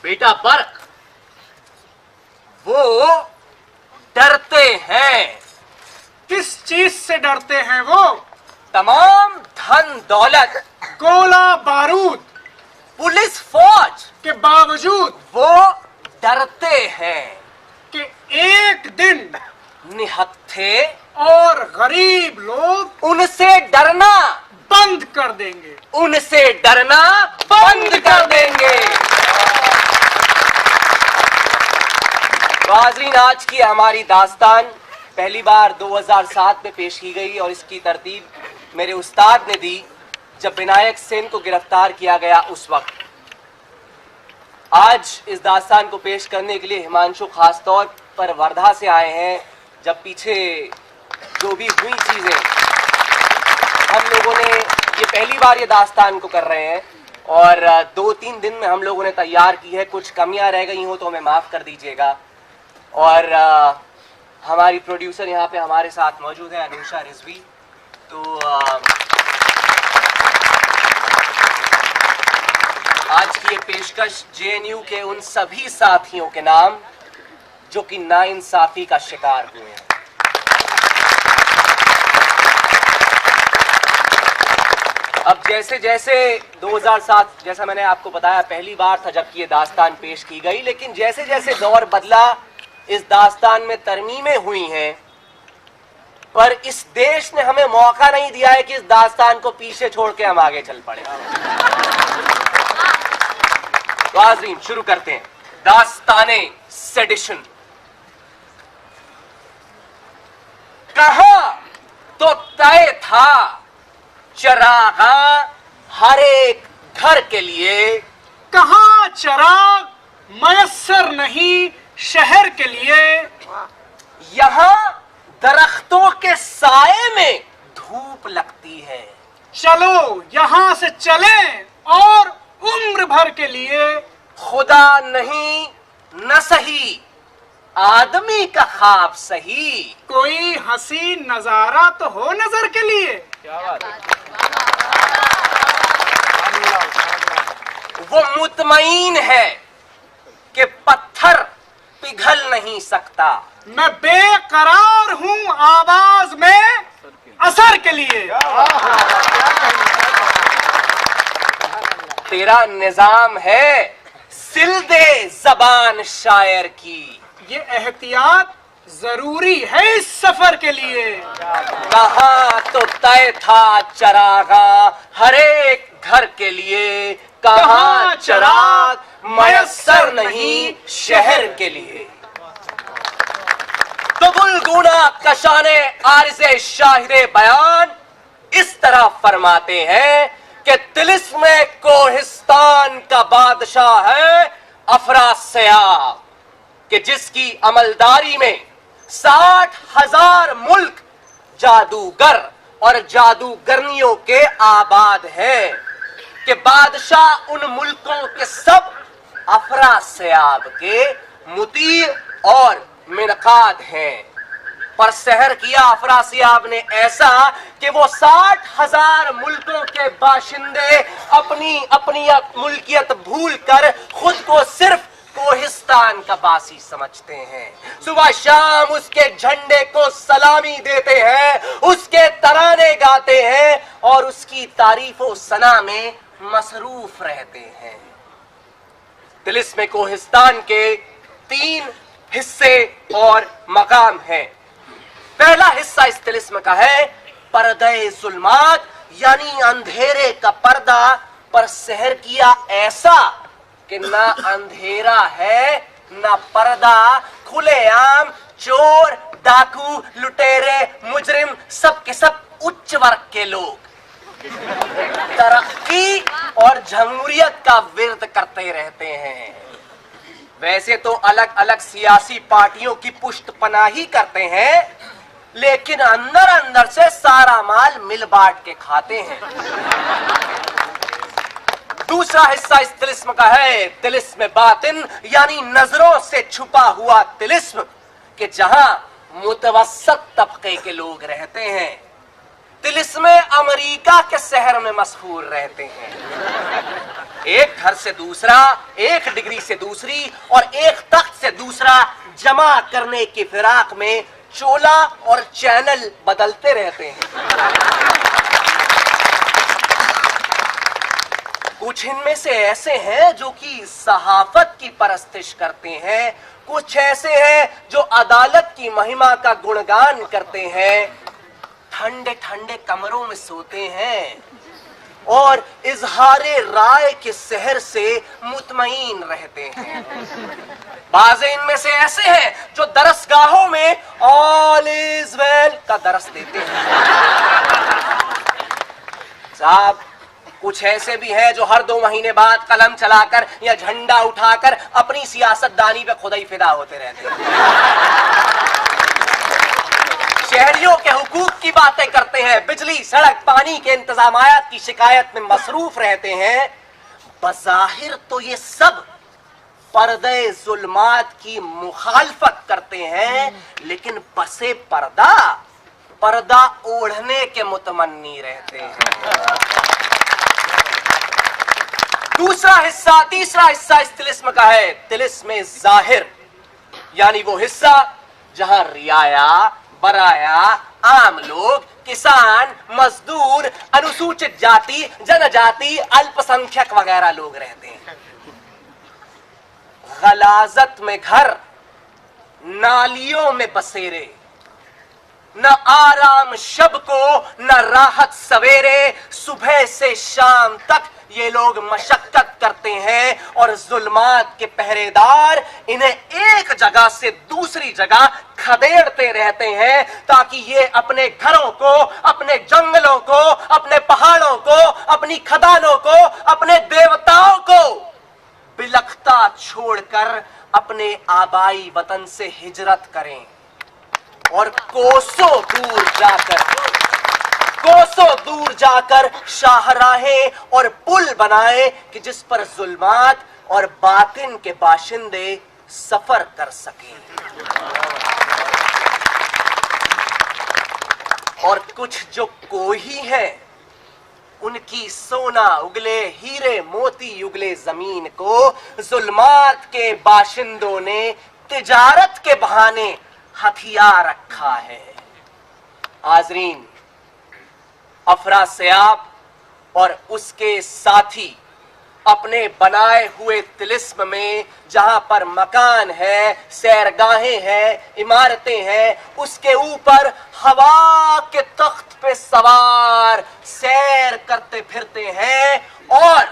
बेटा बर्क, वो डरते हैं। किस चीज से डरते हैं वो? तमाम धन दौलत, गोला बारूद पुलिस फौज के बावजूद वो डरते हैं कि एक दिन निहत्थे और गरीब लोग उनसे डरना बंद कर देंगे। उनसे डरना बंद कर देंगे। नाज़रीन, आज की हमारी दास्तान पहली बार 2007 में पेश की गई और इसकी तरतीब मेरे उस्ताद ने दी जब विनायक सेन को गिरफ्तार किया गया उस वक्त। आज इस दास्तान को पेश करने के लिए हिमांशु खास तौर पर वर्धा से आए हैं। जब पीछे जो भी हुई चीजें, हम लोगों ने ये पहली बार ये दास्तान को कर रहे हैं और 2-3 दिन में हम लोगों ने तैयार की है। कुछ कमियां रह गई हो तो हमें माफ कर दीजिएगा। और हमारी प्रोड्यूसर यहाँ पे हमारे साथ मौजूद है, अनुषा रिजवी। तो आज की ये पेशकश जेएनयू के उन सभी साथियों के नाम जो कि नाइंसाफी का शिकार हुए हैं। अब जैसे जैसे 2007, जैसा मैंने आपको बताया, पहली बार था जबकि ये दास्तान पेश की गई, लेकिन जैसे जैसे दौर बदला इस दास्तान में तरमीमें हुई हैं, पर इस देश ने हमें मौका नहीं दिया है कि इस दास्तान को पीछे छोड़ के हम आगे चल पड़े। नाज़रीन, शुरू करते हैं दास्ताने सेडिशन। कहा तो तय था चरागा हर एक घर के लिए, कहाँ चराग मयस्सर नहीं शहर के लिए। यहाँ दरख्तों के साए में धूप लगती है। चलो यहाँ से चलें और उम्र भर के लिए। खुदा नहीं न सही, आदमी का ख्वाब सही। कोई हसीन नजारा तो हो नजर के लिए। क्या बात है। वो मुतमईन है कि पत्थर पिघल नहीं सकता। मैं बेकरार हूँ आवाज में असर के लिए। तेरा निजाम है सिल दे जबान शायर की। ये एहतियात जरूरी है इस सफर के लिए। कहा तो तय था चरागा हर एक घर के लिए, कहा चराग मयस्सर नहीं शहर के लिए। तो गुलगुना कशाने आरिज़े शाहिरे बयान इस तरह फरमाते हैं कि तिलिस्म कोहिस्तान का बादशाह है अफरासियाब, कि जिसकी अमलदारी में 60,000 मुल्क जादूगर और जादूगरनियों के आबाद हैं, कि बादशाह उन मुल्कों के सब अफरासियाब के मुती और मिनकाद हैं। पर सहर किया अफरासियाब ने ऐसा कि वो 60,000 मुल्कों के बाशिंदे अपनी अपनी मुल्कियत भूल कर खुद को सिर्फ कोहिस्तान का बासी समझते हैं। सुबह शाम उसके झंडे को सलामी देते हैं, उसके तराने गाते हैं और उसकी तारीफो सना में मसरूफ रहते हैं। तिलिस्म कोहिस्तान के 3 हिस्से और मकाम हैं। पहला हिस्सा इस तिलिस्म का है पर्दे जुल्मात, यानी अंधेरे का पर्दा, पर सहर किया ऐसा कि ना अंधेरा है ना पर्दा, खुलेआम चोर, डाकू, लुटेरे, मुजरिम, सब के सब उच्च वर्ग के लोग तरक्की और जमहूरियत का विरोध करते रहते हैं। वैसे तो अलग अलग सियासी पार्टियों की पुष्ट पनाही करते हैं, लेकिन अंदर अंदर से सारा माल मिल बांट के खाते हैं। दूसरा हिस्सा इस तिलिस्म का है तिलिस्म बातिन, यानी नजरों से छुपा हुआ तिलिस्म, कि जहां मुतवस्सत तबके के लोग रहते हैं। तिलिस्म अमेरिका के शहर में मशहूर रहते हैं। एक घर से दूसरा, एक डिग्री से दूसरी और एक तख्त से दूसरा जमा करने की फिराक में चोला और चैनल बदलते रहते हैं। कुछ इनमें से ऐसे हैं जो कि सहाफत की परस्तिश करते हैं, कुछ ऐसे हैं जो अदालत की महिमा का गुणगान करते हैं, ठंडे ठंडे कमरों में सोते हैं और इजहारे राय के सहर से मुतमईन रहते हैं। बाज़े इनमें से ऐसे हैं जो दरसगाहों में ऑल इज वेल का दरस देते हैं। साहब, कुछ ऐसे भी हैं जो हर 2 महीने बाद कलम चलाकर या झंडा उठाकर अपनी सियासतदानी पे खुदा ही फिदा होते रहते हैं। शहरियों के हुकूक की बातें करते हैं, बिजली, सड़क, पानी के इंतजामात की शिकायत में मसरूफ रहते हैं। बज़ाहिर तो ये सब पर्दे जुल्मात की मुखालफत करते हैं, लेकिन बसे पर्दा ओढ़ने के मुतमन्नी रहते हैं। तीसरा हिस्सा इस तिलिस्म का है, तिलिस्म ज़ाहिर, यानी वो हिस्सा जहां रियाया, बराया, आम लोग, किसान, मजदूर, अनुसूचित जाति, जनजाति, अल्पसंख्यक वगैरह लोग रहते हैं। गलाजत में घर, नालियों में बसेरे, न आराम शब को न राहत सवेरे, सुबह से शाम तक ये लोग मशक्कत करते हैं और जुल्मात के पहरेदार इन्हें एक जगह से दूसरी जगह खदेड़ते रहते हैं ताकि ये अपने घरों को, अपने जंगलों को, अपने पहाड़ों को, अपनी खदानों को, अपने देवताओं को बिलखता छोड़कर अपने आबाई वतन से हिजरत करें और कोसों दूर जाकर शाहराहें और पुल बनाए कि जिस पर जुल्मात और बातिन के बाशिंदे सफर कर सकें। और कुछ जो कोही हैं, उनकी सोना उगले, हीरे मोती उगले जमीन को जुल्मात के बाशिंदों ने तिजारत के बहाने हथियार रखा है। हाज़रीन, अफरासियाब और उसके साथी अपने बनाए हुए तिलिस्म में जहां पर मकान है, सैरगाहें हैं, इमारतें हैं, उसके ऊपर हवा के तख्त पे सवार सैर करते फिरते हैं और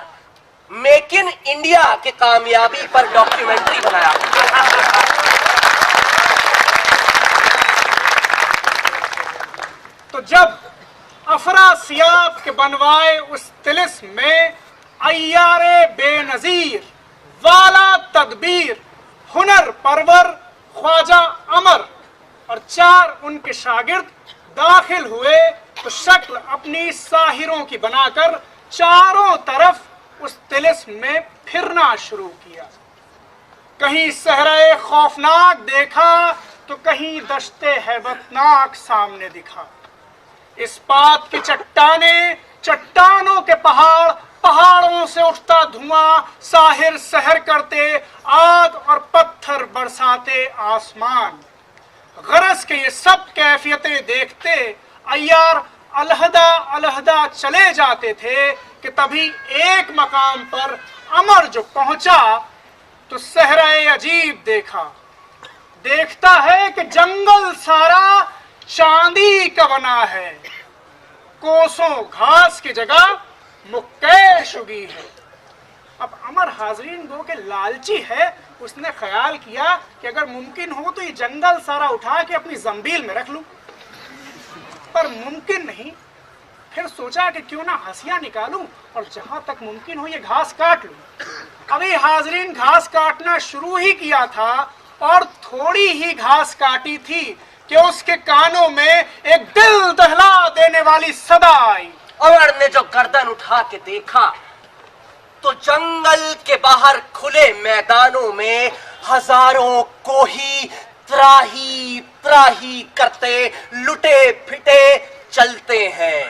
मेक इन इंडिया की कामयाबी पर डॉक्यूमेंट्री बनाया। तो जब अफरासियाब के बनवाए उस तिलिस्म में अय्यारे बेनजीर, वाला तदबीर, हुनर परवर ख्वाजा अमर और 4 उनके शागिर्द दाखिल हुए तो शक्ल अपनी साहिरों की बनाकर चारों तरफ उस तिलिस्म में फिरना शुरू किया। कहीं सहरे खौफनाक देखा तो कहीं दश्ते हैबतनाक सामने दिखा। इस्पात की चट्टानों के पहाड़, पहाड़ों से उठता धुआं, साहिर सहर करते, आग और पत्थर बरसाते आसमान। गरज के ये सब कैफियतें देखते अय्यार अलहदा चले जाते थे कि तभी एक मकाम पर अमर जो पहुंचा तो सहराए अजीब देखता है कि जंगल सारा चांदी का बना है, कोसों घास की जगह मुक्के शुगी है। अब अमर हाजरीन गो के लालची है, उसने ख्याल किया कि अगर मुमकिन हो तो ये जंगल सारा उठा के अपनी जंबील में रख लूं, पर मुमकिन नहीं। फिर सोचा कि क्यों ना हंसियां निकालूं और जहां तक मुमकिन हो ये घास काट लूं। अभी हाजरीन घास काटना शुरू ही किया था और थोड़ी ही घास काटी थी कि उसके कानों में एक दिल दहला देने वाली सदा आई। अमर ने जो गर्दन उठा के देखा तो जंगल के बाहर खुले मैदानों में हजारों कोही त्राही करते लुटे फिटे चलते हैं।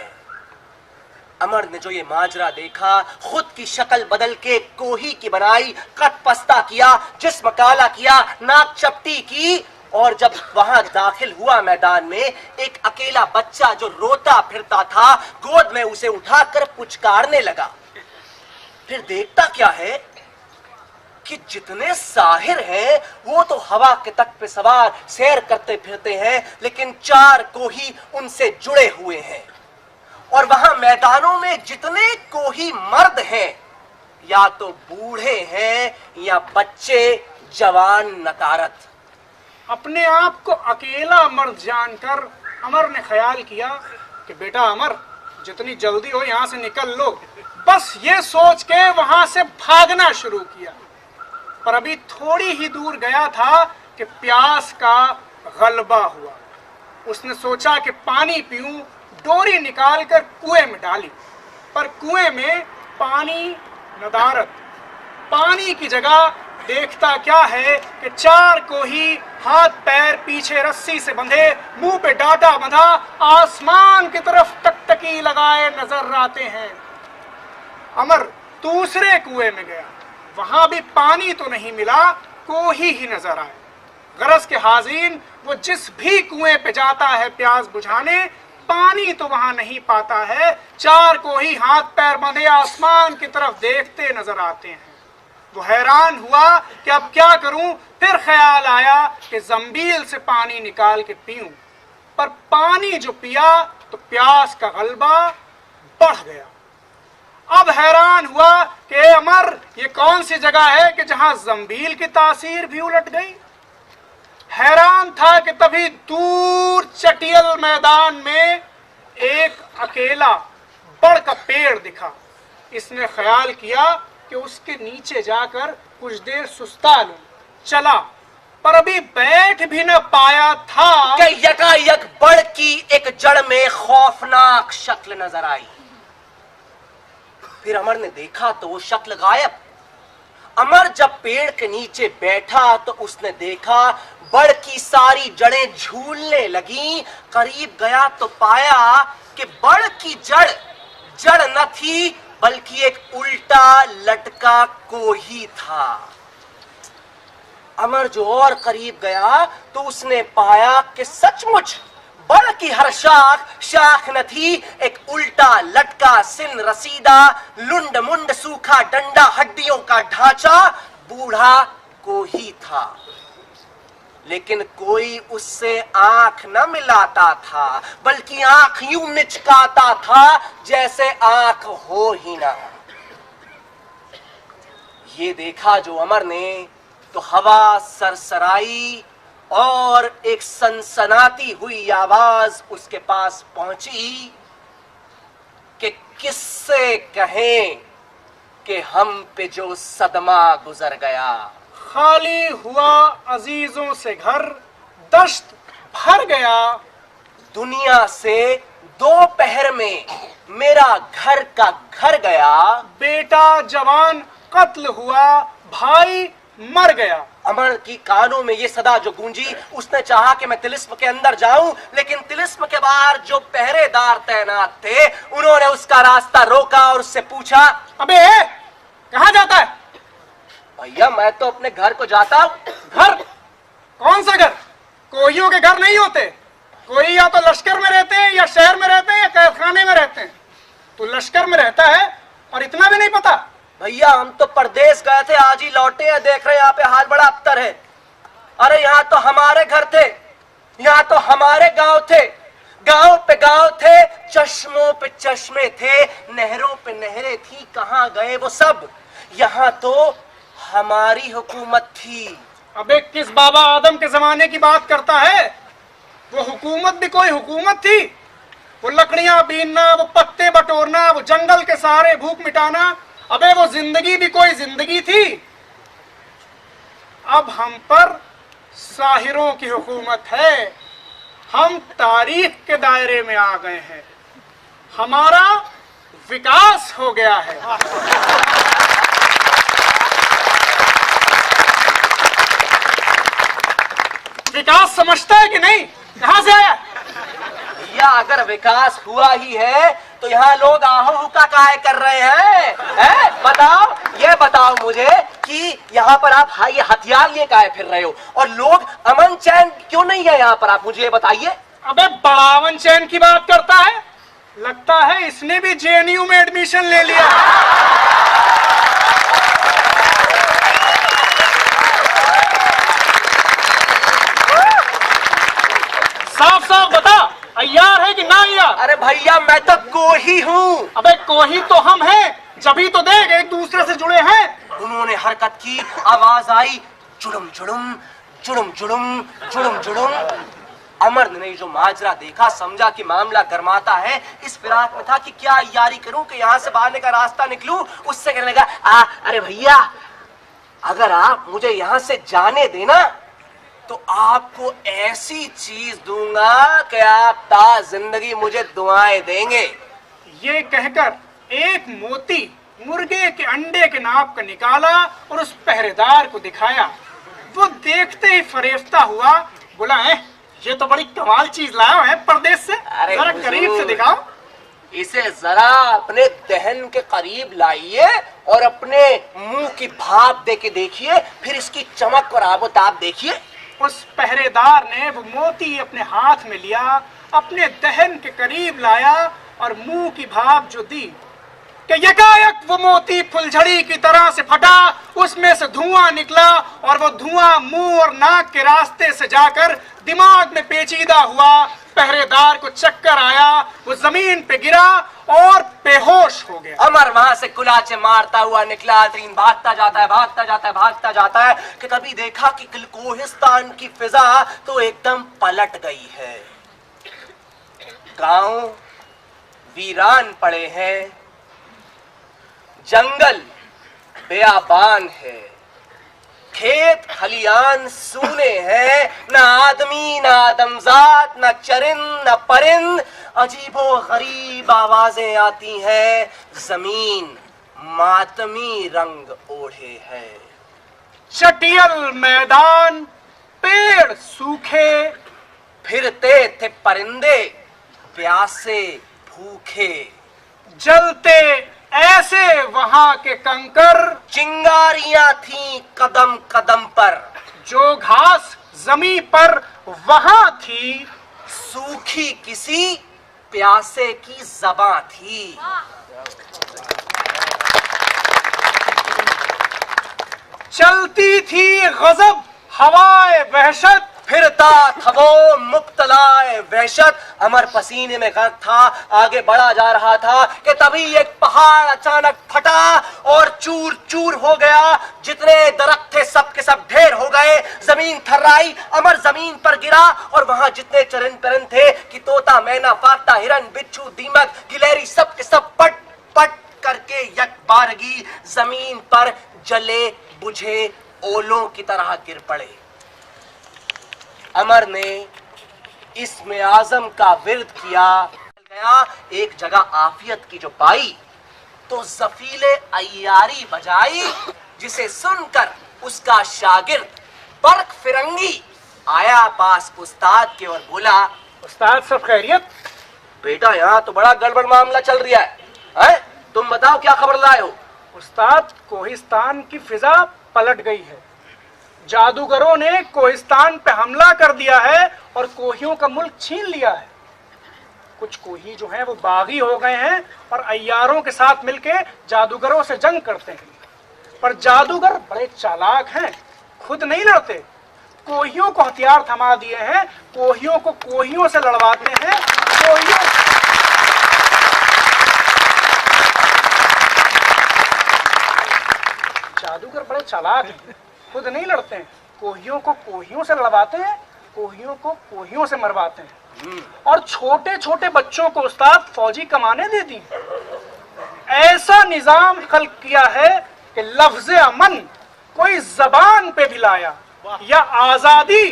अमर ने जो ये माजरा देखा, खुद की शक्ल बदल के कोही की बनाई, कट पस्ता किया, जिस्म काला किया, नाक चपटी की, और जब वहां दाखिल हुआ मैदान में, एक अकेला बच्चा जो रोता फिरता था, गोद में उसे उठाकर पुचकारने लगा। फिर देखता क्या है कि जितने साहिर हैं वो तो हवा के तख्त पे सवार सैर करते फिरते हैं, लेकिन 4 कोही उनसे जुड़े हुए हैं। और वहां मैदानों में जितने कोही मर्द हैं, या तो बूढ़े हैं या बच्चे, जवान नकारत। अपने आप को अकेला मर्द जानकर अमर ने ख्याल किया कि बेटा अमर, जितनी जल्दी हो यहां से निकल लो। बस ये सोच के वहां से भागना शुरू किया। पर अभी थोड़ी ही दूर गया था कि प्यास का गलबा हुआ। उसने सोचा कि पानी पीऊं, डोरी निकालकर कुएं में डाली, पर कुएं में पानी नदारत। पानी की जगह देखता क्या है कि 4 कोही हाथ पैर पीछे रस्सी से बंधे, मुंह पे डाटा बंधा, आसमान की तरफ टकटकी लगाए नजर आते हैं। अमर दूसरे कुएं में गया, वहां भी पानी तो नहीं मिला, कोही ही नजर आए। गरज के हाज़रीन, वो जिस भी कुएं पे जाता है प्यास बुझाने, पानी तो वहां नहीं पाता है। 4 कोही हाथ पैर बंधे आसमान की तरफ देखते नजर आते हैं। वो हैरान हुआ कि अब क्या करूं। फिर ख्याल आया कि जंबील से पानी निकाल के पीऊं, पर पानी जो पिया तो प्यास का गलबा बढ़ गया। अब हैरान हुआ कि अमर, ये कौन सी जगह है कि जहां जंबील की तासीर भी उलट गई। हैरान था कि तभी दूर चटियल मैदान में एक अकेला बड़ का पेड़ दिखा। इसने ख्याल किया कि उसके नीचे जाकर कुछ देर सुस्ता लूं। चला, पर अभी बैठ भी न पाया था कि यकायक बड़ की एक जड़ में खौफनाक शक्ल नजर आई। फिर अमर ने देखा तो वो शक्ल गायब। अमर जब पेड़ के नीचे बैठा तो उसने देखा बड़ की सारी जड़ें झूलने लगी। करीब गया तो पाया कि बड़ की जड़ न थी, बल्कि एक उल्टा लटका कोही था। अमर जो और करीब गया तो उसने पाया कि सचमुच बड़ की हर शाख न थी, एक उल्टा लटका सिन रसीदा लुंड मुंड सूखा डंडा हड्डियों का ढांचा बूढ़ा कोही था। लेकिन कोई उससे आंख न मिलाता था, बल्कि आंख यूं मिचकाता था जैसे आंख हो ही ना। ये देखा जो अमर ने तो हवा सरसराई और एक सनसनाती हुई आवाज उसके पास पहुंची कि किससे कहें कि हम पे जो सदमा गुजर गया। खाली हुआ अजीजों से घर, दश्त भर गया। दुनिया से 2 पहर में मेरा घर का घर गया। बेटा जवान कत्ल हुआ, भाई मर गया। अमर की कानों में ये सदा जो गूंजी, उसने चाहा कि मैं तिलिस्म के अंदर जाऊं, लेकिन तिलिस्म के बाहर जो पहरेदार तैनात थे उन्होंने उसका रास्ता रोका और उससे पूछा, अबे कहाँ जाता है? भैया मैं तो अपने घर को जाता हूं। घर? कौन सा घर? कोइयों के घर नहीं होते। कोई या तो लश्कर में रहते हैं, या शहर में रहते हैं, या कैदखाने में रहते हैं। तो लश्कर में रहता है और इतना भी नहीं पता? भैया हम तो परदेश गए थे, आज ही लौटे हैं, देख रहे हैं यहाँ पे हाल बड़ा अबतर है। अरे यहाँ तो हमारे घर थे, यहाँ तो हमारे गांव थे, गांव पे गांव थे, चश्मों पे चश्मे थे, नहरों पे नहरें थी, कहाँ गए वो सब? यहाँ तो हमारी हुकूमत थी। अबे किस बाबा आदम के जमाने की बात करता है? वो हुकूमत भी कोई हुकूमत थी? वो लकड़ियां बीनना, वो पत्ते बटोरना, वो जंगल के सहारे भूख मिटाना, अबे वो जिंदगी भी कोई जिंदगी थी? अब हम पर साहिरों की हुकूमत है। हम तारीख के दायरे में आ गए हैं, हमारा विकास हो गया है। विकास समझता है कि नहीं? कहां से आया? या अगर विकास हुआ ही है तो यहाँ लोग आहू हुक्का काहे कर रहे हैं? बताओ, ये बताओ मुझे कि यहाँ पर आप ये हथियार लिए काहे फिर रहे हो, और लोग अमन चैन क्यों नहीं है यहाँ पर, आप मुझे ये बताइए। अबे बड़ा अमन चैन की बात करता है, लगता है इसने भी जेएनयू में एडमिशन ले लिया। साफ साफ बता, अय्यार है कि ना अय्यार? अरे भैया मैं तो कोही हूँ। अबे कोही तो हम हैं, जभी तो देख एक दूसरे से जुड़े हैं। उन्होंने हरकत की, आवाज आई, जुड़ुम जुड़ुम जुड़ुम जुड़ुम जुड़ुम जुड़ुम। अमर ने जो माजरा देखा समझा कि मामला गरमाता है। इस फिराक में था कि क्या यारी करूं कि यहाँ से बाहर का रास्ता निकलूं। उससे कहने लगा, अरे भैया अगर आप मुझे यहाँ से जाने देना तो आपको ऐसी चीज दूंगा कि आप ता जिंदगी मुझे दुआएं देंगे। ये कहकर एक मोती मुर्गे के अंडे के नाप का निकाला और उस पहरेदार को दिखाया। वो देखते ही फरेफ्ता हुआ, बोला है ये तो बड़ी कमाल चीज लाया है परदेश से, जरा करीब से दिखाओ। इसे जरा अपने दहन के करीब लाइए और अपने मुंह की भाप दे के देखिए, फिर इसकी चमक और आबोताब देखिए। उस पहरेदार ने वो मोती अपने हाथ में लिया, अपने दहन के करीब लाया और मुंह की भाप जो दी कि यकायक वो मोती फुलझड़ी की तरह से फटा, उसमें से धुआं निकला और वो धुआं मुंह और नाक के रास्ते से जाकर दिमाग में पेचीदा हुआ। पहरेदार को चक्कर आया, वो जमीन पे गिरा और बेहोश हो गया। अमर वहां से कुलाचे मारता हुआ निकला, तरीन भागता जाता है, भागता जाता है, भागता जाता है कि कभी देखा कि कोहिस्तान की फिजा तो एकदम पलट गई है। गांव वीरान पड़े हैं, जंगल बेआबान है, खेत खलियान सूने हैं, न आदमी न आदमजात न चरिंद न परिंद। अजीबो गरीब आवाजें आती हैं, जमीन मातमी रंग ओढ़े है। चटियल मैदान, पेड़ सूखे, फिरते थे परिंदे प्यासे भूखे। जलते ऐसे वहां के कंकर, चिंगारियां थी कदम कदम पर। जो घास जमीन पर वहां थी, सूखी किसी प्यासे की ज़बां थी। चलती थी गजब हवाए वहशत, फिरता था वो मुब्तलाए वहशत। अमर पसीने में गर्क था, आगे बढ़ा जा रहा था कि तभी एक पहाड़ अचानक फटा और चूर चूर हो गया। जितने दरख्त थे सब के सब ढेर हो गए, जमीन थर्राई, अमर जमीन पर गिरा और वहां जितने चरिंद परिंद थे कि तोता, मैना, फाख्ता, हिरन, बिच्छू, दीमक, गिलहरी, सब के सब पट पट करके यकबारगी जमीन पर जले बुझे ओलों की तरह गिर पड़े। अमर ने इसमें आजम का विर्द किया। गया एक जगह आफियत की जो पाई तो जफीले अय्यारी बजाई, जिसे सुनकर उसका शागिर्द बर्क फिरंगी आया पास उस्ताद के और बोला, उस्ताद सब खैरियत? बेटा यहाँ तो बड़ा गड़बड़ मामला चल रहा है? तुम बताओ क्या खबर लाए हो? उस्ताद कोहिस्तान की फिजा पलट गई है, जादूगरों ने कोहिस्तान पे हमला कर दिया है और कोहियों का मुल्क छीन लिया है। कुछ कोही जो हैं वो बागी हो गए हैं और अय्यारों के साथ मिलके जादूगरों से जंग करते हैं। पर जादूगर बड़े चालाक हैं, खुद नहीं लड़ते, कोहियों को हथियार थमा दिए हैं, कोहियों को कोहियों से लड़वाते हैं। जादूगर बड़े चालाक हैं, खुद नहीं लड़ते हैं, कोहियों को कोहियों से लड़वाते हैं, कोहियों को कोहियों से मरवाते हैं और छोटे छोटे बच्चों को उस्ताद फौजी कमाने दे दी। ऐसा निजाम खल्क किया है कि लफ्ज़ अमन कोई जबान पे भी लाया या आजादी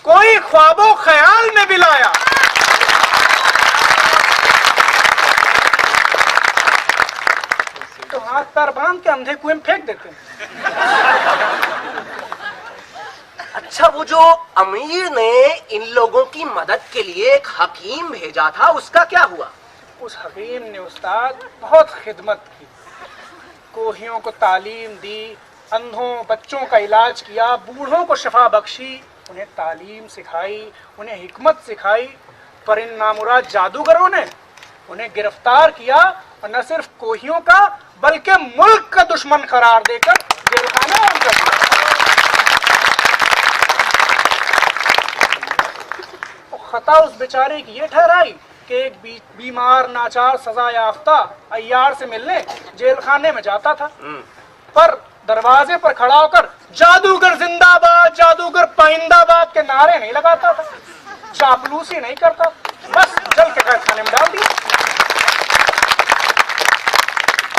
कोई ख्वाबो ख्याल में भी लाया। तो हाथ पैर बांध के अंधे कुएं में फेंक देते हैं। अच्छा, वो जो अमीर ने इन लोगों की मदद के लिए एक हकीम भेजा था उसका क्या हुआ? उस हकीम ने उस्ताद बहुत खिदमत की, कोहियों को तालीम दी, अंधों बच्चों का इलाज किया, बूढ़ों को शफा बख्शी, उन्हें तालीम सिखाई, उन्हें हिकमत सिखाई। पर इन नामुराद जादूगरों ने उन्हें गिरफ्तार किया और न सिर्फ कोहियों का बल्कि मुल्क का दुश्मन करार देकर जेलखाने में कर दिया। खता उस बेचारे की ये ठहराई कि एक बीमार नाचार सजा याफ्ता अय्यार से मिलने जेलखाने में जाता था, पर दरवाजे पर खड़ा होकर जादूगर जिंदाबाद, जादूगर पाइंदाबाद के नारे नहीं लगाता था, चापलूसी नहीं करता, बस जल के खाने में डाल दिया।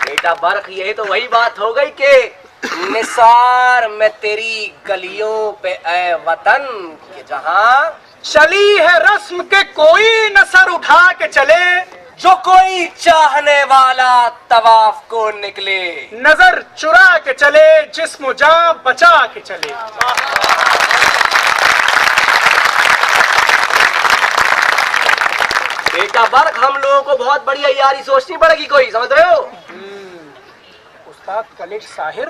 बेटा बर्ख, ये तो वही बात हो गई कि निसार में तेरी गलियों पे ए वतन के जहां चली है रस्म के कोई न सर उठा के चले, जो कोई चाहने वाला तवाफ को निकले, नजर चुरा के चले, जिस्म जान बचा के चले। बेटा बर्ख, हम लोगों को बहुत बड़ी अय्यारी सोचनी पड़ेगी कोई, समझ रहे हो? उस्ताद कलेश साहिर,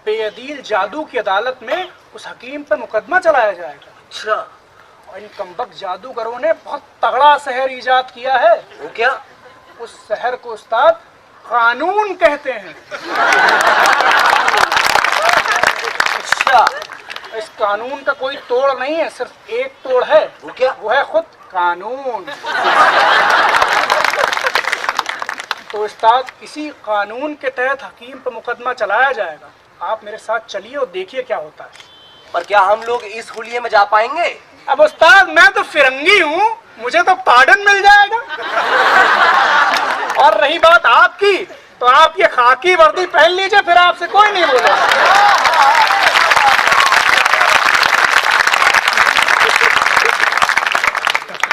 बेअदील जादू की अदालत में उस हकीम पर मुकदमा चलाया जाएगा। अच्छा, और इन कमबख्त जादूगरों ने बहुत तगड़ा शहर इजाद किया है। वो क्या? उस शहर को उस्ताद कानून कहते हैं। अच्छा, इस कानून का कोई तोड़ नहीं है, सिर्फ एक तोड़ है। वो क्या? वो है खुद कानून। तो उस्ताद इसी कानून के तहत हकीम पर मुकदमा चलाया जाएगा। आप मेरे साथ चलिए और देखिए क्या होता है। पर क्या हम लोग इस हुलिये में जा पाएंगे? अब उस्ताद मैं तो फिरंगी हूँ, मुझे तो पार्डन मिल जाएगा। और रही बात आपकी, तो आप ये खाकी वर्दी पहन लीजिए, फिर आपसे कोई नहीं बोलेगा।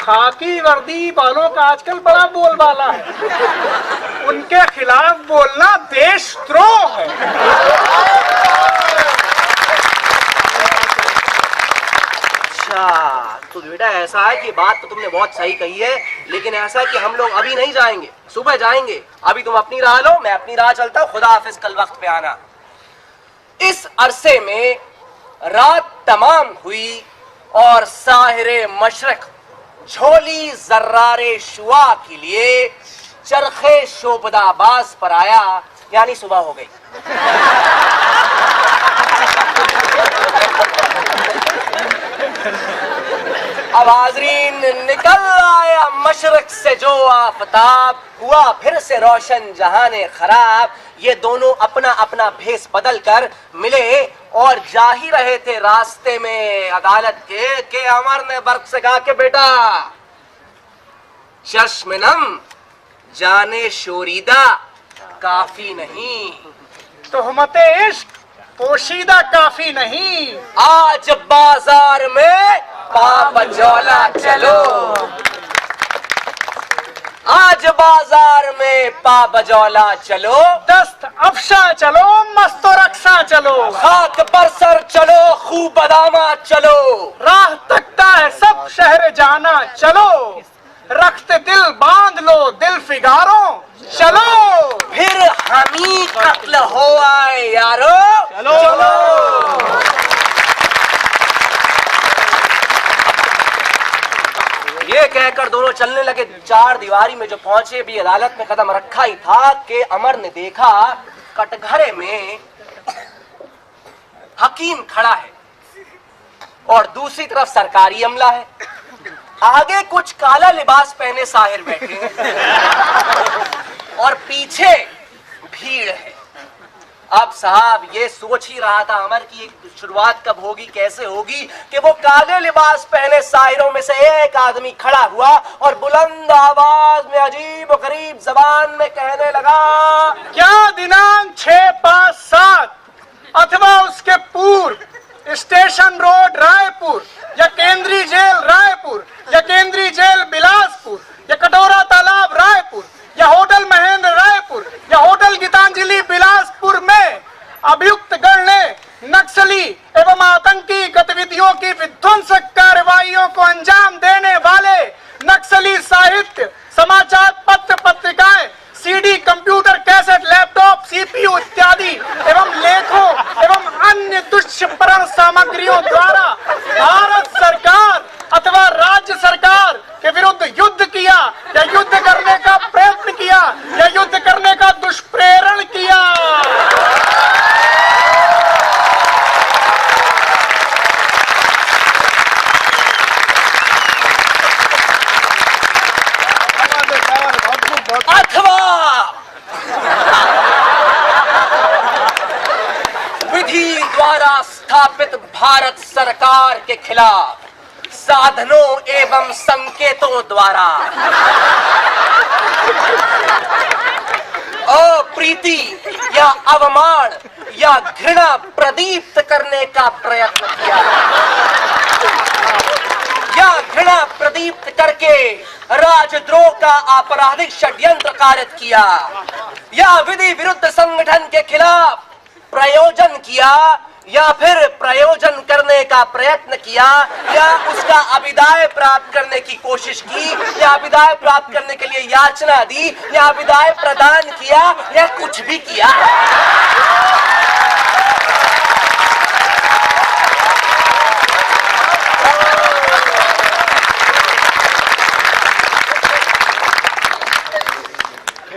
खाकी वर्दी वालों का आजकल बड़ा बोलबाला है, उनके खिलाफ बोलना देशद्रोह है। अच्छा, तो बेटा ऐसा है कि बात तो तुमने बहुत सही कही है, लेकिन ऐसा है कि हम लोग अभी नहीं जाएंगे, सुबह जाएंगे। अभी तुम अपनी राह लो, मैं अपनी राह चलता हूँ। खुदा हाफिज, कल वक्त पे आना। इस अरसे में रात तमाम हुई और साहिरे मशरक झोली जर्रारे शुआ के लिए चरखे शोबदाबाज पर आया, यानी सुबह हो गई। अब हाजरीन, निकल आया मशरक से जो आफताब, हुआ फिर से रोशन जहाने खराब। ये दोनों अपना अपना भेस बदल कर मिले और जा ही रहे थे रास्ते में अदालत के अमर ने बर्क से कहा कि बेटा, चश्मनम जाने शोरीदा काफी नहीं, तोहमते इश्क पोशीदा काफी नहीं, आज बाजार में पाबजौला चलो, आज बाजार में पाबजौला चलो, दस्त अफशा चलो, मस्तो रक्षा चलो, खाक पर सर चलो, खूब बदामा चलो, राह तकता है सब शहर जाना चलो, रखते दिल बांध लो दिल फिगारो चलो, फिर हमी कत्ल हो आए यारो चलो, चलो। ये कहकर दोनों चलने लगे। चार दीवारी में जो पहुंचे भी अदालत में कदम रखा ही था कि अमर ने देखा कटघरे में हकीम खड़ा है और दूसरी तरफ सरकारी अमला है। आगे कुछ काला लिबास पहने साहिर बैठे हैं और पीछे भीड़ है। अब साहब ये सोच ही रहा था अमर की शुरुआत कब होगी, कैसे होगी, कि वो काले लिबास पहने साहिरों में से एक आदमी खड़ा हुआ और बुलंद आवाज में अजीब और गरीब जबान में कहने लगा, क्या दिनांक 657 अथवा उसके पूर्व स्टेशन रोड रायपुर या केंद्रीय जेल रायपुर या केंद्रीय जेल बिलासपुर या कटोरा तालाब रायपुर या होटल महेंद्र रायपुर या होटल गीतांजलि बिलासपुर में अभियुक्त गण ने नक्सली एवं आतंकी गतिविधियों की विध्वंसक कार्रवाइयों को अंजाम देने वाले नक्सली साहित्य, समाचार पत्र सामग्रियों द्वारा भारत सरकार अथवा राज्य सरकार के विरुद्ध युद्ध किया या युद्ध करने का प्रयत्न किया या युद्ध करने का दुष्प्रेरण किया। अथवा विधि द्वारा स्थापित भारत सरकार के खिलाफ साधनों एवं संकेतों द्वारा अप्रीति या अवमान या घृणा प्रदीप्त करने का प्रयत्न किया या घृणा प्रदीप्त करके राजद्रोह का आपराधिक षड्यंत्र कारित किया या विधि विरुद्ध संगठन के खिलाफ प्रयोजन किया या फिर प्रयोजन करने का प्रयत्न किया या उसका अभिदाय प्राप्त करने की कोशिश की या अभिदाय प्राप्त करने के लिए याचना दी या अभिदाय प्रदान किया या कुछ भी किया।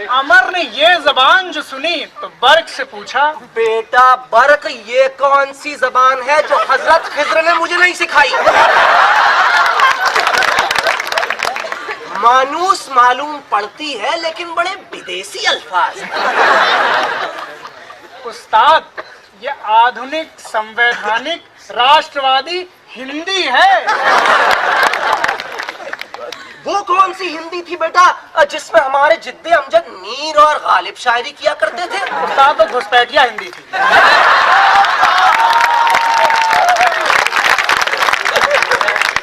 अमर ने ये जबान जो सुनी तो बर्क से पूछा, बेटा बर्क, ये कौन सी जबान है जो हजरत खिज्र ने मुझे नहीं सिखाई? मानूस मालूम पड़ती है लेकिन बड़े विदेशी अल्फाज। उस्ताद, ये आधुनिक संवैधानिक राष्ट्रवादी हिंदी है। वो कौन सी हिंदी थी बेटा जिसमें हमारे जिद्दे अमजद मीर और गालिब शायरी किया करते थे? उस्ताद, तो घुसपैठिया हिंदी थी।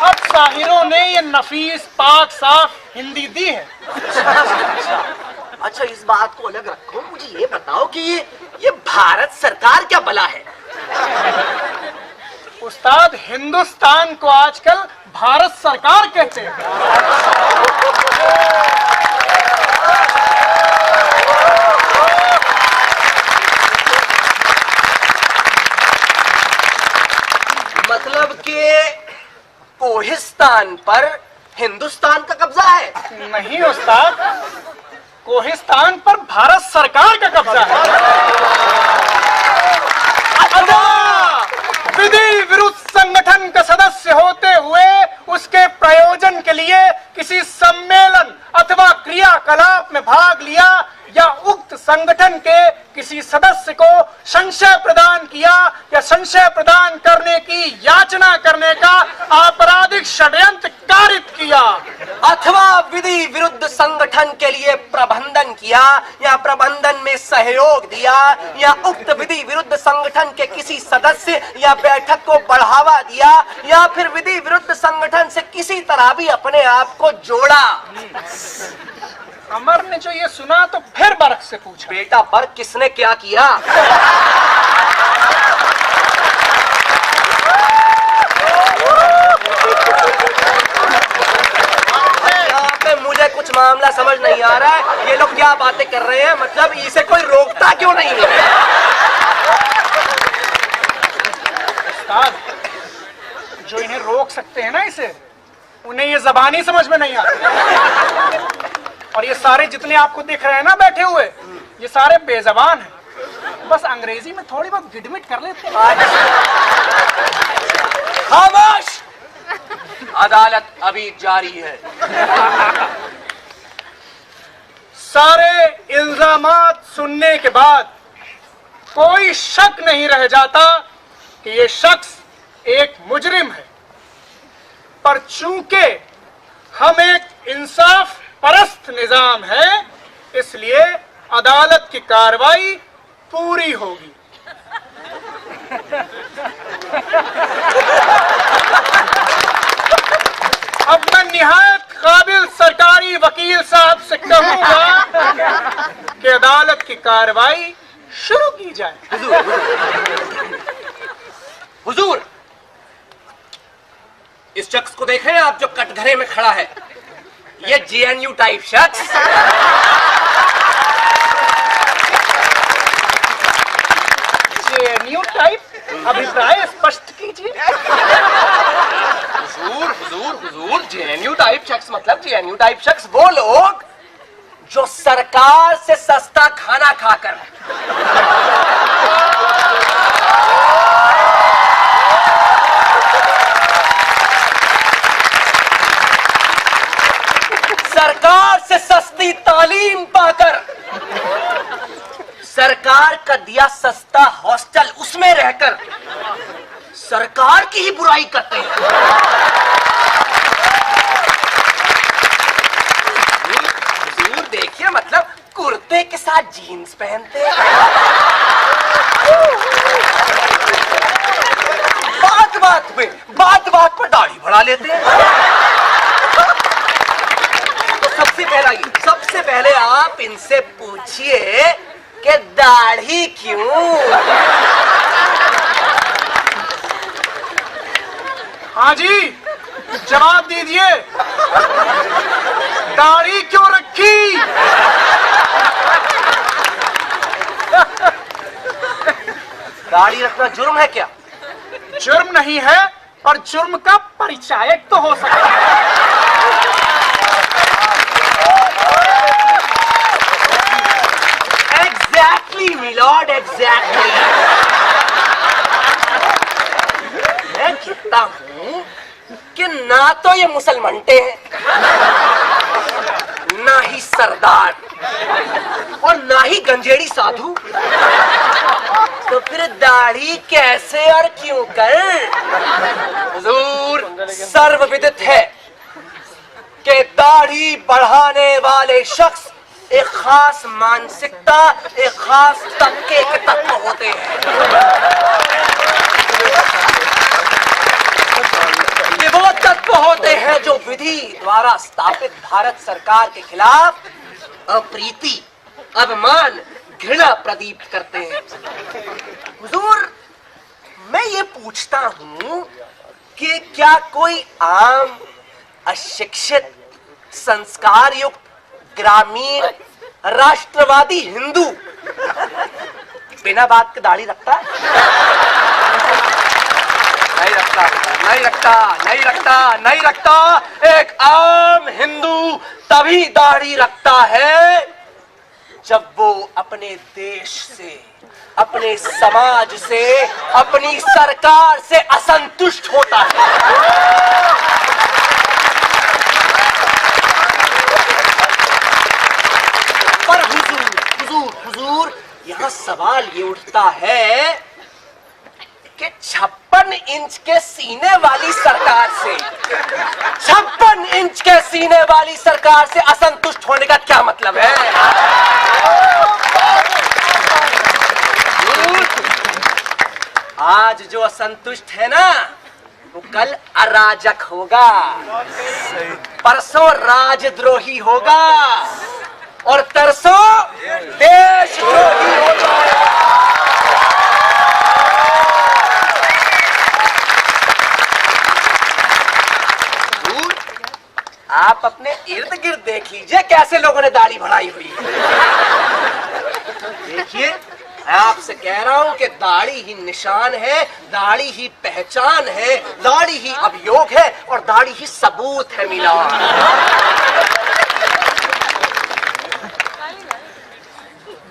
अब शाहिरों ने ये नफीस पाक साफ हिंदी दी है। अच्छा, इस बात को अलग रखो, मुझे ये बताओ कि ये भारत सरकार क्या बला है? उस्ताद, हिंदुस्तान को आजकल भारत सरकार कहते हैं। मतलब कि कोहिस्तान पर हिंदुस्तान का कब्जा है? नहीं उस्ताद, कोहिस्तान पर भारत सरकार का कब्जा है। विधि विरुद्ध संगठन का सदस्य होते हुए उसके प्रयोजन के लिए किसी सम्मेलन अथवा क्रियाकलाप में भाग लिया या उक्त संगठन के किसी सदस्य को संशय प्रदान किया या संशय प्रदान करने की याचना करने का आपराधिक षड्यंत्र कारित किया अथवा विधि विरुद्ध संगठन के लिए प्रबंधन किया या प्रबंधन में सहयोग दिया या उक्त विधि विरुद्ध संगठन के किसी सदस्य या बैठक को बढ़ावा दिया या फिर विधि विरुद्ध संगठन से किसी तरह भी अपने आप को जोड़ा। अमर ने जो ये सुना तो फिर बर्क से पूछा, बेटा बर्क, किसने क्या किया? यहाँ पे मुझे कुछ मामला समझ नहीं आ रहा है। ये लोग क्या बातें कर रहे हैं? मतलब इसे कोई रोकता क्यों नहीं है? उस्ताद, जो इन्हें रोक सकते हैं ना इसे, उन्हें ये जबान ही समझ में नहीं आती। और ये सारे जितने आपको दिख रहे हैं ना बैठे हुए, ये सारे बेजबान हैं, बस अंग्रेजी में थोड़ी बहुत गिडमिट कर लेते हैं। खामोश! अदालत अभी जारी है। सारे इल्जामात सुनने के बाद कोई शक नहीं रह जाता कि ये शख्स एक मुजरिम है, पर चूंकि हम एक इंसाफ परस्त निजाम है, इसलिए अदालत की कार्रवाई पूरी होगी। अब मैं निहायत काबिल सरकारी वकील साहब से कहूंगा कि अदालत की कार्रवाई शुरू की जाए। हुजूर, इस शख्स को देखें आप जो कटघरे में खड़ा है, ये जेएनयू टाइप शख्स जेएनयू टाइप? अभिप्राय स्पष्ट कीजिए। कीजिए। हुजूर हुजूर हुजूर, जेएनयू टाइप शख्स मतलब जेएनयू टाइप शख्स वो लोग जो सरकार से सस्ता खाना खाकर सरकार से सस्ती तालीम पाकर, सरकार का दिया सस्ता हॉस्टल उसमें रहकर सरकार की ही बुराई करते हैं। हुजूर देखिए, मतलब कुर्ते के साथ जीन्स पहनते हैं, बात बात पर दाढ़ी बढ़ा लेते हैं। तो सबसे पहले आप इनसे पूछिए कि दाढ़ी क्यों? हाँ जी, जवाब दीजिए, दाढ़ी क्यों रखी? दाढ़ी रखना जुर्म है क्या? जुर्म नहीं है, पर जुर्म का परिचायक तो हो सकता है। Exactly milord, exactly. मैं कहता हूं कि ना तो ये मुसलमानते हैं, ना ही सरदार, और ना ही गंजेड़ी साधु, तो फिर दाढ़ी कैसे और क्यों कर? हुजूर, सर्वविदित है कि दाढ़ी बढ़ाने वाले शख्स एक खास मानसिकता, एक खास तबके के तत्व होते हैं। ये वो तत्व होते हैं जो विधि द्वारा स्थापित भारत सरकार के खिलाफ अप्रीति, अवमान, घृणा प्रदीप्त करते हैं। हुजूर, मैं ये पूछता हूं कि क्या कोई आम अशिक्षित, संस्कार युक्त, ग्रामीण, राष्ट्रवादी हिंदू बिना बात के दाढ़ी रखता है? नहीं रखता। एक आम हिंदू तभी दाढ़ी रखता है जब वो अपने देश से, अपने समाज से, अपनी सरकार से असंतुष्ट होता है। पर हुजूर, यहाँ सवाल ये उठता है कि 56 इंच के सीने वाली सरकार से, 56 इंच के सीने वाली सरकार से असंतुष्ट होने का क्या मतलब है? आज जो असंतुष्ट है ना, वो कल अराजक होगा, परसों राजद्रोही होगा, और तरसों देशद्रोही होगा। आप अपने इर्द गिर्द देख लीजिए कैसे लोगों ने दाढ़ी बढ़ाई हुई है। देखिए, मैं आपसे कह रहा हूं कि दाढ़ी ही निशान है, दाढ़ी ही पहचान है, दाढ़ी ही अभियोग है, और दाढ़ी ही सबूत है मिलान।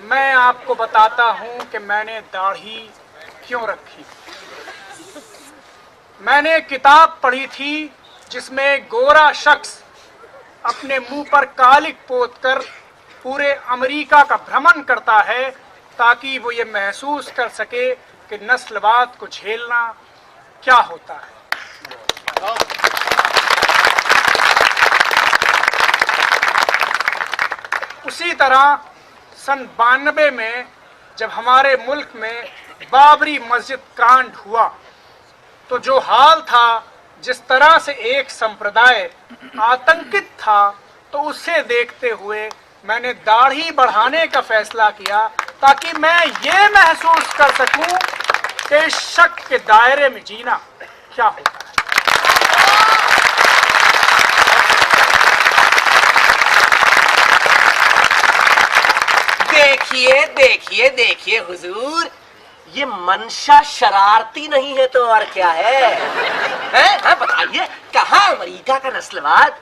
मैं आपको बताता हूं कि मैंने दाढ़ी क्यों रखी। मैंने किताब पढ़ी थी जिसमें गोरा शख्स अपने मुंह पर कालिक पोतकर पूरे अमेरिका का भ्रमण करता है ताकि वो ये महसूस कर सके कि नस्लवाद को झेलना क्या होता है। उसी तरह सन 92 में जब हमारे मुल्क में बाबरी मस्जिद कांड हुआ, तो जो हाल था, जिस तरह से एक संप्रदाय आतंकित था, तो उसे देखते हुए मैंने दाढ़ी बढ़ाने का फैसला किया ताकि मैं ये महसूस कर सकूं कि शक के दायरे में जीना क्या होता है। देखिए हुजूर, ये मंशा शरारती नहीं है तो और क्या है? हाँ, बताइए, कहाँ अमेरिका का नस्लवाद,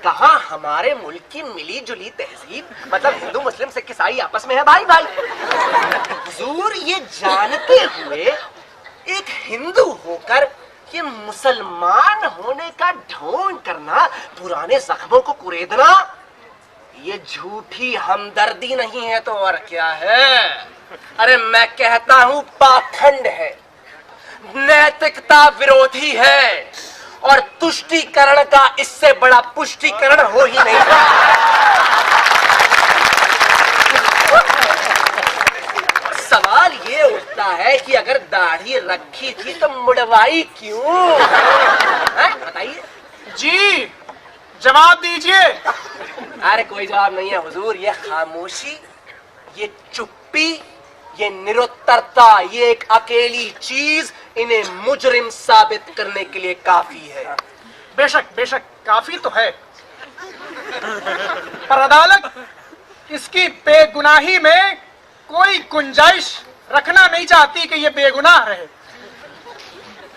कहाँ हमारे मुल्क की मिली जुली तहजीब, मतलब हिंदू मुस्लिम सिख ईसाई आपस में है भाई भाई। हुजूर ये जानते हुए एक हिंदू होकर ये मुसलमान होने का ढोंग करना, पुराने जख्मों को कुरेदना, ये झूठी हमदर्दी नहीं है तो और क्या है? अरे मैं कहता हूं पाखंड है, नैतिकता विरोधी है, और तुष्टीकरण का इससे बड़ा पुष्टिकरण हो ही नहीं सकता। सवाल ये उठता है कि अगर दाढ़ी रखी थी तो मुड़वाई क्यों? बताइए जी, जवाब दीजिए। अरे कोई जवाब नहीं है हुजूर, ये खामोशी, ये चुप्पी, ये निरुत्तरता, ये एक अकेली चीज इन्हें मुजरिम साबित करने के लिए काफी है। बेशक बेशक काफी तो है, पर अदालत इसकी बेगुनाही में कोई गुंजाइश रखना नहीं चाहती कि ये बेगुनाह रहे।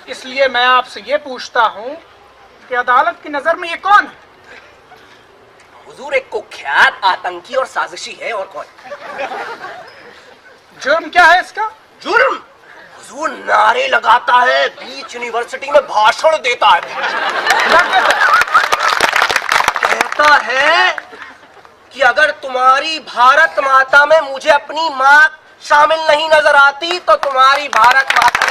इसलिए मैं आपसे ये पूछता हूं कि अदालत की नजर में ये कौन है? हुजूर एक कुख्यात आतंकी और साजिशी है, और कौन? जुर्म क्या है इसका? जुर्म? हुजूर नारे लगाता है, बीच यूनिवर्सिटी में भाषण देता है। कहता है कि अगर तुम्हारी भारत माता में मुझे अपनी माँ शामिल नहीं नजर आती तो तुम्हारी भारत माता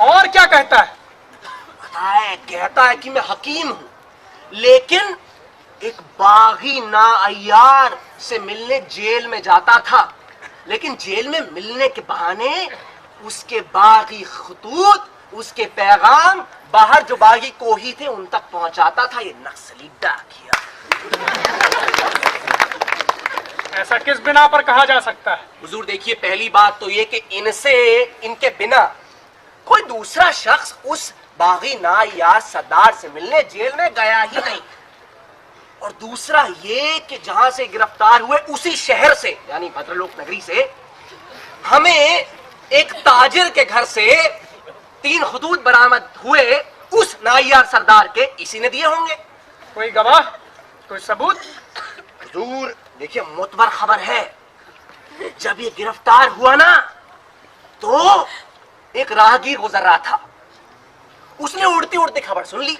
और क्या कहता है? कहता है कि मैं हकीम हूं, लेकिन एक बागी नाअय्यार से मिलने जेल में जाता था, लेकिन जेल में मिलने के बहाने उसके बागी खतूत, उसके पैगाम बाहर जो बागी कोही थे उन तक पहुंचाता था। ये नक्सली डाकिया। ऐसा किस बिना पर कहा जा सकता है? हुजूर देखिए, पहली बात तो ये कि इनके बिना कोई दूसरा शख्स उस बागी नायार सरदार से मिलने जेल में गया ही नहीं, और दूसरा ये कि जहां से गिरफ्तार हुए उसी शहर से यानी भद्रलोक नगरी से हमें एक ताजिर के घर से 3 खतूत बरामद हुए, उस नायार सरदार के इसी ने दिए होंगे। कोई गवाह, कोई सबूत? हुजूर देखिए, मुतबर खबर है, जब ये गिरफ्तार हुआ ना तो एक राहगीर गुजर रहा था, उसने उड़ती उड़ती खबर सुन ली।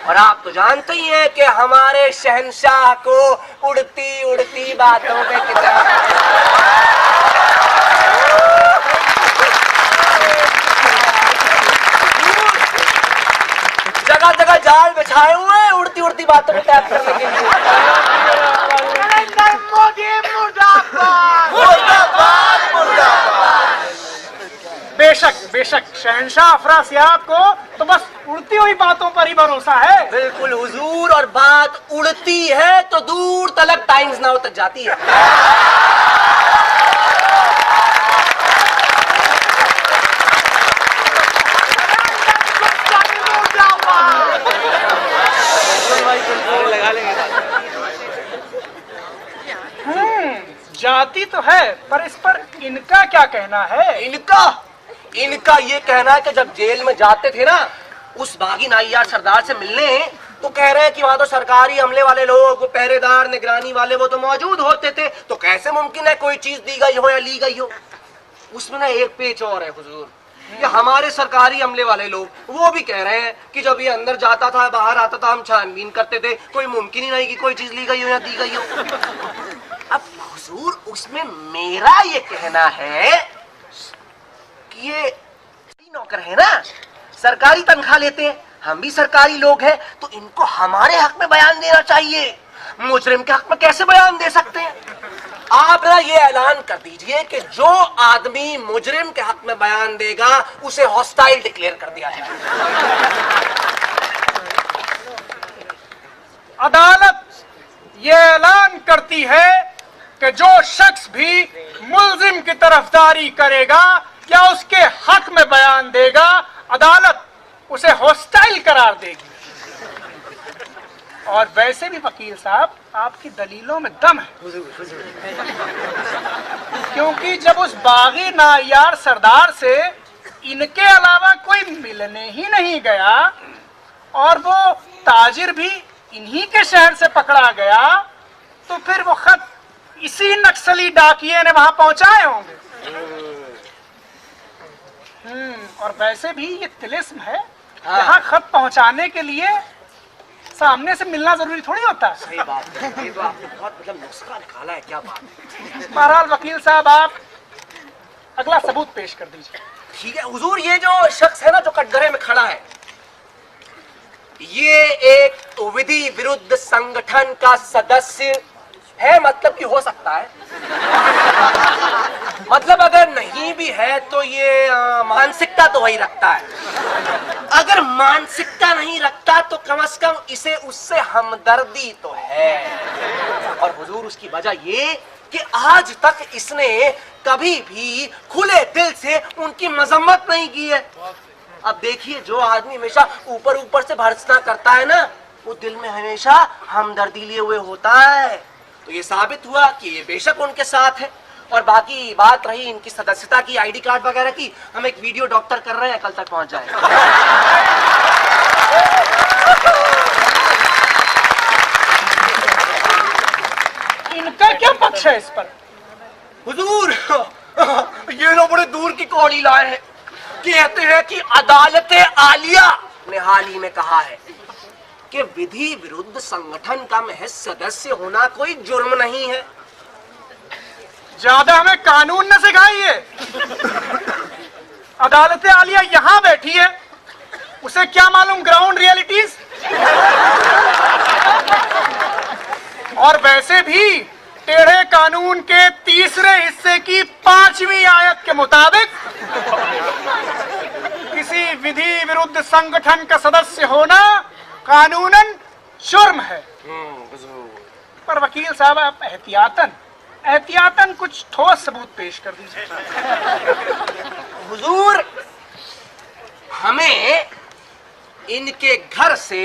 और आप तो जानते ही हैं कि हमारे शहंशाह को उड़ती उड़ती बातों पे कितना जगह जगह जाल बिछाए हुए उड़ती उड़ती बातों को टैप करने के लिए। बेशक बेशक शहंशाह अफरासियाब को तो बस उड़ती हुई बातों पर ही भरोसा है। बिल्कुल हुजूर, और बात उड़ती है तो दूर तलक टाइम्स नाउ तक जाती है। जाती तो है, पर इस पर इनका क्या कहना है? इनका ये कहना है कि जब जेल में जाते थे ना उस बागी नायार सरदार से मिलने, तो कह रहे हैं कि वहां तो सरकारी अमले वाले लोग, वो पहरेदार, निगरानी वाले, वो तो मौजूद होते थे, तो कैसे मुमकिन है कोई चीज दी गई हो या ली गई हो। उसमें ना एक पेच और है हुजूर, ये हमारे सरकारी अमले वाले लोग वो भी कह रहे हैं कि जब ये अंदर जाता था बाहर आता था हम छानबीन करते थे, कोई मुमकिन ही नहीं कि कोई चीज ली गई हो या दी गई हो। अब हुजूर उसमें मेरा ये कहना है कि ये नौकर है ना, सरकारी तनख्वाह लेते हैं, हम भी सरकारी लोग हैं, तो इनको हमारे हक में बयान देना चाहिए, मुजरिम के हक में कैसे बयान दे सकते हैं? आप ना ये ऐलान कर दीजिए कि जो आदमी मुजरिम के हक में बयान देगा उसे हॉस्टाइल डिक्लेयर कर दिया जाए। अदालत ये ऐलान करती है कि जो शख्स भी मुल्जिम की तरफदारी करेगा या उसके हक में बयान देगा, अदालत उसे हॉस्टाइल करार देगी। और वैसे भी वकील साहब, आपकी दलीलों में दम है, क्योंकि जब उस बागी नायार सरदार से इनके अलावा कोई मिलने ही नहीं गया और वो ताजिर भी इन्हीं के शहर से पकड़ा गया, तो फिर वो खत इसी नक्सली डाकिये ने वहां पहुंचाए होंगे। और वैसे भी ये तिलिस्म है, यहाँ खत पहुंचाने के लिए सामने से मिलना जरूरी थोड़ी होता है। सही बात है, ये तो आपने बहुत मतलब नुस्खा निकाला है, क्या बात है। बहरहाल वकील साहब, आप अगला सबूत पेश कर दीजिए। ठीक है हुजूर, ये जो शख्स है ना जो कटघरे में खड़ा है, ये एक विधि विरुद्ध संगठन का सदस्य है, मतलब कि हो सकता है। मतलब अगर नहीं भी है तो ये मानसिकता तो वही रखता है। अगर मानसिकता नहीं रखता तो कम से कम इसे उससे हमदर्दी तो है। और हुजूर, उसकी वजह ये कि आज तक इसने कभी भी खुले दिल से उनकी मजम्मत नहीं की है। अब देखिए, जो आदमी हमेशा ऊपर ऊपर से भर्त्सना करता है ना, वो दिल में हमेशा हमदर्दी लिए हुए होता है। तो ये साबित हुआ कि ये बेशक उनके साथ है। और बाकी बात रही इनकी सदस्यता की, आईडी कार्ड वगैरह की, हम एक वीडियो डॉक्टर कर रहे हैं, कल तक पहुंच जाएगा। इनका क्या पक्ष है इस पर? हुजूर, ये लोग बड़े दूर की कौड़ी लाए हैं। कहते हैं कि अदालत आलिया ने हाल ही में कहा है कि विधि विरुद्ध संगठन का महज सदस्य होना कोई जुर्म नहीं है। ज्यादा हमें कानून न सिखाइए। अदालत आलिया यहाँ बैठी है, उसे क्या मालूम ग्राउंड रियलिटीज। और वैसे भी टेढ़े कानून के तीसरे हिस्से की 5वीं आयत के मुताबिक किसी विधि विरुद्ध संगठन का सदस्य होना कानूनन जुर्म है। पर वकील साहब, आप एहतियातन कुछ ठोस सबूत पेश कर दीजिए। हुजूर, हमें इनके घर से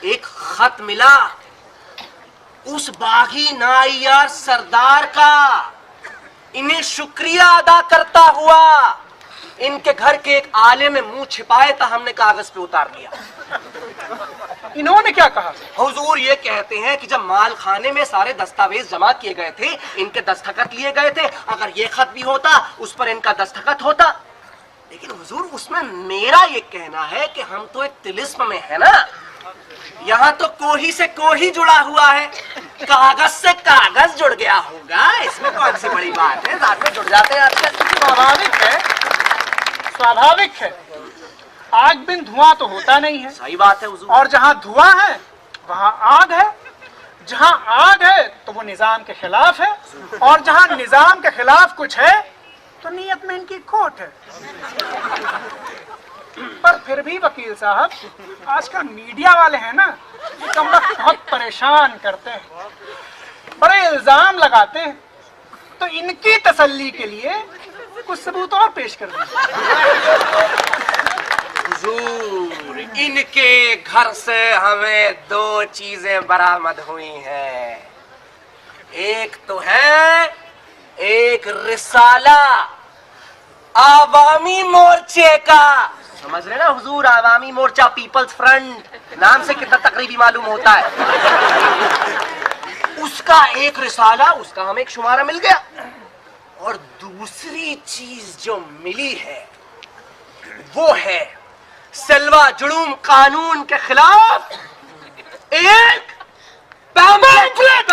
एक खत मिला उस बागी नायार सरदार का। इन्हें शुक्रिया अदा करता हुआ इनके घर के एक आले में मुंह छिपाए था, हमने कागज पे उतार दिया। इन्होंने क्या कहा? हुजूर, ये कहते हैं कि जब माल खाने में सारे दस्तावेज जमा किए गए थे, इनके दस्तखत लिए गए थे। अगर ये खत भी होता, उस पर इनका दस्तखत होता। लेकिन हुजूर, उसमें मेरा ये कहना है कि हम तो एक तिलिस्म में है ना, यहाँ तो कोही से कोही जुड़ा हुआ है, कागज से कागज जुड़ गया होगा, इसमें कौन सी बड़ी बात है, रात में जुड़ जाते हैं आपसे। स्वाभाविक है, आग बिन धुआं तो होता नहीं है। सही बात है हुजूर। और जहाँ धुआं है वहाँ आग है, जहाँ आग है तो वो निजाम के खिलाफ है, और जहाँ निजाम के खिलाफ कुछ है तो नीयत में इनकी खोट है। पर फिर भी वकील साहब, आजकल मीडिया वाले हैं ना, ये कमबख्त बहुत परेशान करते हैं, बड़े इल्जाम लगाते हैं। तो इनकी तसल्ली के लिए कुछ सबूत और पेश कर दीजिए। हुजूर, इनके घर से हमें 2 चीजें बरामद हुई हैं। एक तो है एक रिसाला आवामी मोर्चे का, समझ रहे ना हुजूर, आवामी मोर्चा, पीपल्स फ्रंट, नाम से कितना तकरीबी मालूम होता है। उसका एक रिसाला, उसका हमें एक शुमारा मिल गया। और दूसरी चीज जो मिली है वो है सलवा जुलूम कानून के खिलाफ एक पैम्फलेट।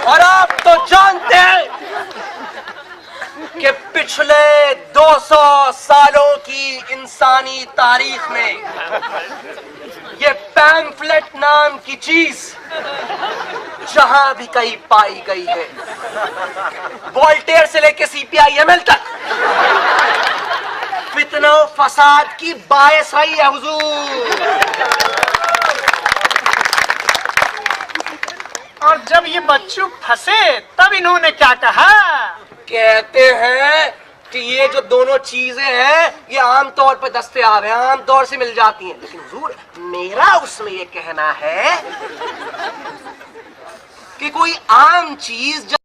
और आप तो जानते हैं कि पिछले 200 सालों की इंसानी तारीख में ये पैम्फलेट नाम की चीज जहां भी कहीं पाई गई है, वोल्टेयर से लेके CPI-ML तक, फितना फसाद की बायस रही है हुजूर। और जब ये बच्चू फंसे तब इन्होंने क्या कहा? कहते हैं कि ये जो दोनों चीजें हैं ये आमतौर पर दस्तयाब हैं, आमतौर से मिल जाती हैं, लेकिन हुजूर मेरा उसमें ये कहना है कि कोई आम चीज